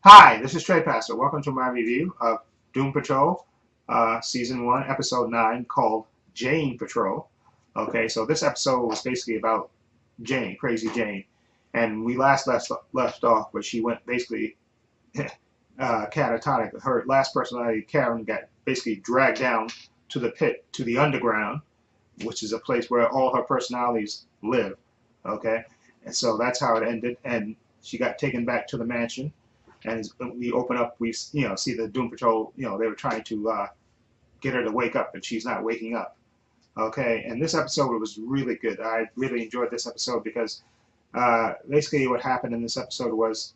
Hi, this is Trey Pastor. Welcome to my review of Doom Patrol, Season 1, Episode 9, called Jane Patrol. Okay, so this episode was basically about Jane, Crazy Jane. And we left off where she went basically catatonic. Her last personality, Karen, got basically dragged down to the pit, to the underground, which is a place where all her personalities live. Okay, and so that's how it ended. And she got taken back to the mansion, and we open up, we see the Doom Patrol. They were trying to get her to wake up, and she's not waking up. Okay, and this episode was really good. I really enjoyed this episode because basically what happened in this episode was,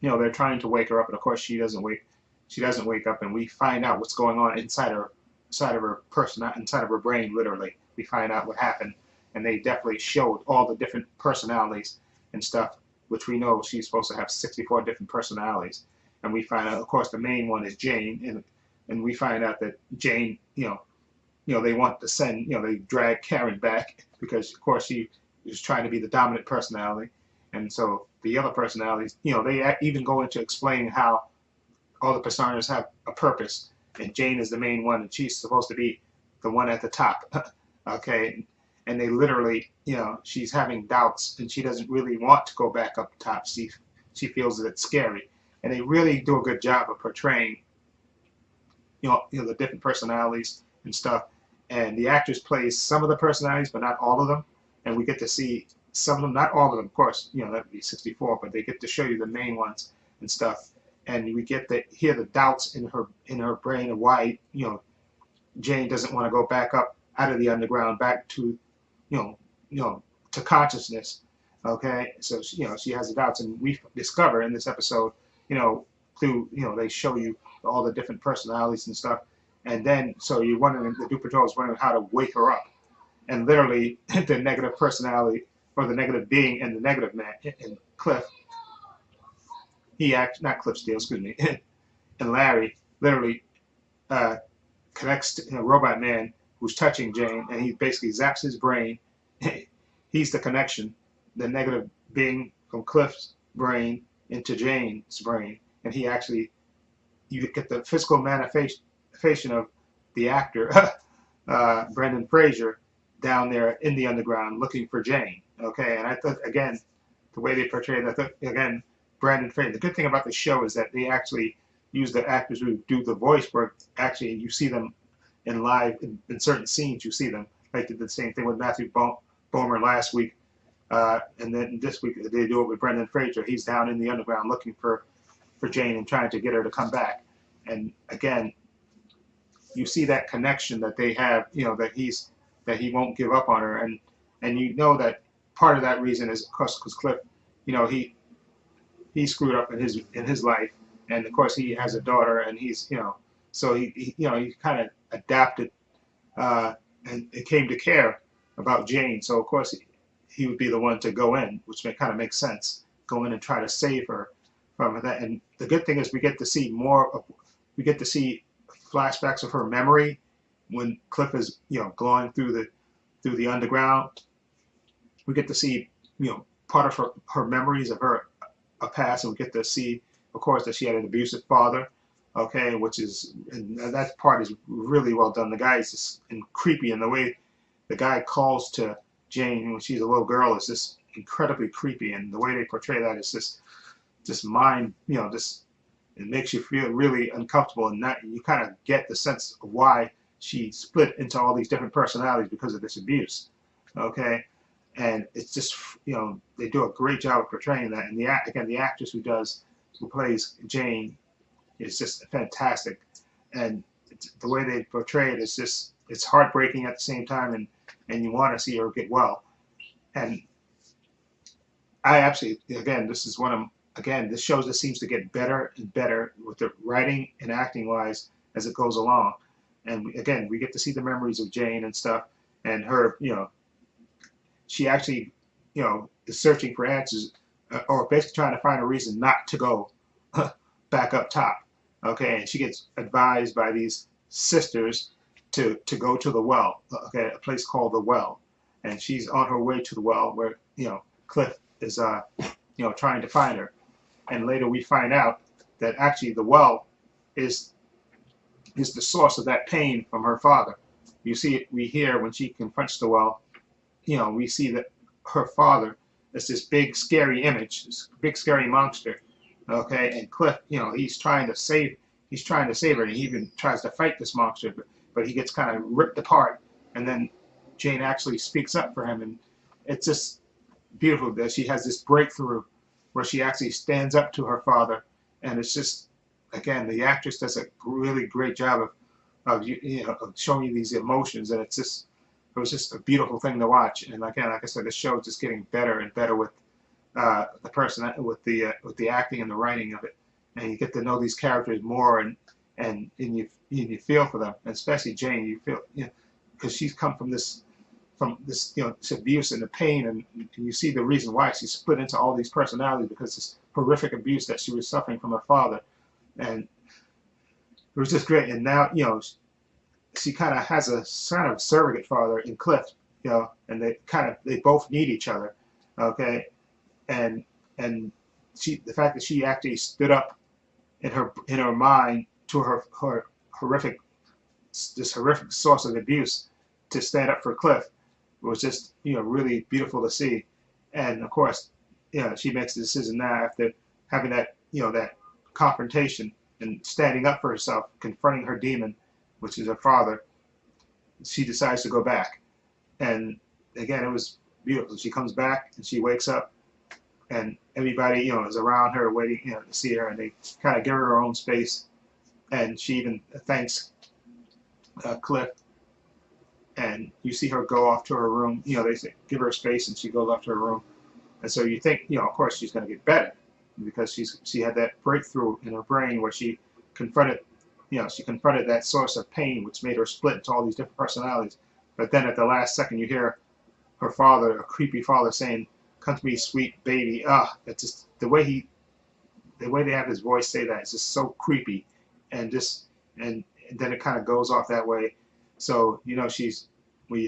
they're trying to wake her up, and of course she doesn't wake up, and we find out what's going on inside of her person, inside of her brain. Literally, we find out what happened, and they definitely showed all the different personalities and stuff, which we know she's supposed to have 64 different personalities. And we find out, of course, the main one is Jane, and we find out that Jane, they want to send, they drag Karen back because, of course, she is trying to be the dominant personality. And so the other personalities, they even go into explaining how all the personas have a purpose, and Jane is the main one, and she's supposed to be the one at the top. Okay, and they literally, she's having doubts, and she doesn't really want to go back up top. She feels that it's scary, and they really do a good job of portraying, the different personalities and stuff. And the actress plays some of the personalities, but not all of them. And we get to see some of them, not all of them, of course. That would be 64, but they get to show you the main ones and stuff. And we get to hear the doubts in her brain of why Jane doesn't want to go back up out of the underground back to you know to consciousness. Okay, so she has the doubts, and we discover in this episode, through they show you all the different personalities and stuff, and then so you're wondering, the Doom Patrol is wondering how to wake her up, and literally the negative personality or the negative being and the negative man and Cliff, he acts not Cliff Steele, excuse me, and Larry literally uh, connects to a robot man who's touching Jane, and he basically zaps his brain. He's the connection, the negative being from Cliff's brain into Jane's brain, and he actually, you get the physical manifestation of the actor, Brendan Fraser, down there in the underground looking for Jane. Okay, and I thought, again, the way they portrayed it, I thought, again, Brandon Fraser. The good thing about the show is that they actually use the actors who do the voice work. Actually, you see them in live in certain scenes. You see them. They did the same thing with Matthew Bomer last week, and then this week they do it with Brendan Fraser. He's down in the underground looking for Jane and trying to get her to come back. And again, you see that connection that they have. That he won't give up on her, and that part of that reason is, of course, because Cliff, he screwed up in his life, and of course he has a daughter, and he's so he kind of adapted, and it came to care about Jane. So of course he would be the one to go in, which kind of makes sense. Go in and try to save her from that. And the good thing is we get to see we get to see flashbacks of her memory when Cliff is going through the underground. We get to see part of her memories of her a past, and we get to see, of course, that she had an abusive father. Okay, and that part is really well done. The guy is just creepy, and the way the guy calls to Jane when she's a little girl is just incredibly creepy, and the way they portray that is just mind, just it makes you feel really uncomfortable, and that you kind of get the sense of why she split into all these different personalities because of this abuse. Okay, and it's just they do a great job of portraying that, and the actress who plays Jane is just fantastic, and the way they portray it is just, it's heartbreaking at the same time, and you want to see her get well. And I absolutely, again, this shows that seems to get better and better with the writing and acting wise as it goes along. And again, we get to see the memories of Jane and stuff, and her, she actually, is searching for answers, or basically trying to find a reason not to go back up top. Okay, and she gets advised by these sisters to go to the well. Okay, a place called the Well, and she's on her way to the well where Cliff is trying to find her. and later we find out that actually the well is the source of that pain from her father. You see it, we hear when she confronts the well, we see that her father is this big scary image, this big scary monster. Okay, and Cliff, he's trying to save her, and he even tries to fight this monster, but he gets kind of ripped apart, and then Jane actually speaks up for him, and it's just beautiful that she has this breakthrough where she actually stands up to her father, and it's just, again, the actress does a really great job of showing you these emotions, and it was just a beautiful thing to watch. And again, like I said, the show is just getting better and better with the person, with the acting and the writing of it, and you get to know these characters more, and you feel for them, and especially Jane. You feel, because she's come from this this abuse and the pain, and you see the reason why she's split into all these personalities, because this horrific abuse that she was suffering from her father, and it was just great. And now she kind of has a kind of surrogate father in Cliff, and they both need each other, okay, and the fact that she actually stood up in her mind to her horrific source of abuse to stand up for Cliff was just really beautiful to see. And of course, she makes the decision now after having that that confrontation and standing up for herself, confronting her demon, which is her father. She decides to go back, and again, it was beautiful. She comes back and she wakes up, and everybody is around her waiting to see her, and they kind of give her own space, and she even thanks Cliff. And you see her go off to her room. They say give her space, and she goes off to her room. And so you think, of course, she's going to get better, because she had that breakthrough in her brain where she confronted that source of pain, which made her split into all these different personalities. But then at the last second, you hear her father, a creepy father, saying, "Come to me, sweet baby." It's just the way they have his voice say that. It's just so creepy, and then it kind of goes off that way. So you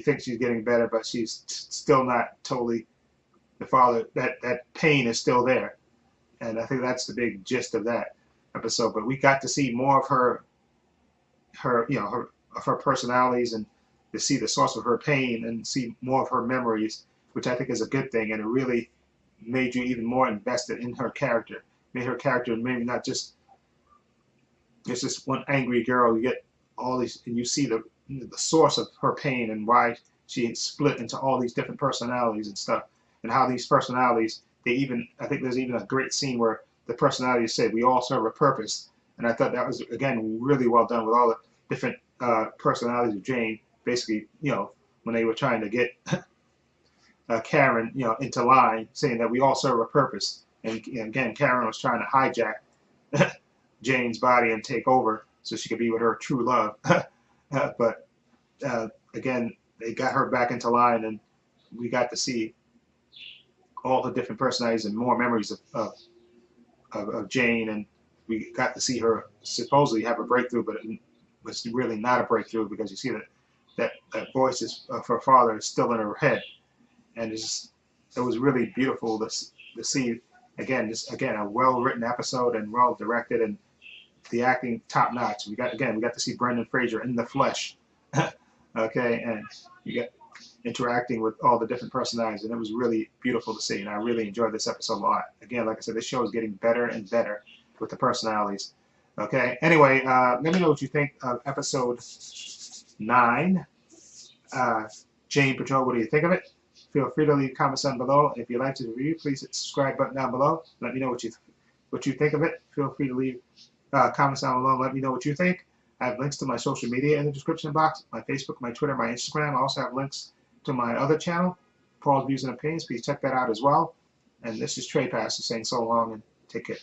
think she's getting better, but she's still not totally the father. That pain is still there, and I think that's the big gist of that episode. But we got to see more of her personalities, and to see the source of her pain and see more of her memories, which I think is a good thing, and it really made you even more invested in her character. Made her character maybe not just just one angry girl. You get all these, and you see the source of her pain and why she split into all these different personalities and stuff, and how these personalities, I think there's even a great scene where the personalities say we all serve a purpose, and I thought that was, again, really well done with all the different personalities of Jane. Basically, when they were trying to get Karen, into line, saying that we all serve a purpose, and again, Karen was trying to hijack Jane's body and take over so she could be with her true love. But again, they got her back into line, and we got to see all the different personalities and more memories of Jane, and we got to see her supposedly have a breakthrough, but it was really not a breakthrough, because you see that voice of her father is still in her head, and it was really beautiful to see. Again, a well-written episode and well-directed, and the acting top notch. We got to see Brendan Fraser in the flesh, okay, and you got interacting with all the different personalities, and it was really beautiful to see, and I really enjoyed this episode a lot. Again, like I said, this show is getting better and better with the personalities. Okay, anyway, let me know what you think of episode 9, Jane Patrol. What do you think of it? Feel free to leave comments down below. If you like this review, please hit the subscribe button down below. Let me know what you think of it. Feel free to leave comments down below and let me know what you think. I have links to my social media in the description box, my Facebook, my Twitter, my Instagram. I also have links to my other channel, Paul's Views and Opinions. Please check that out as well. And this is Trey Pastor saying so long and take care.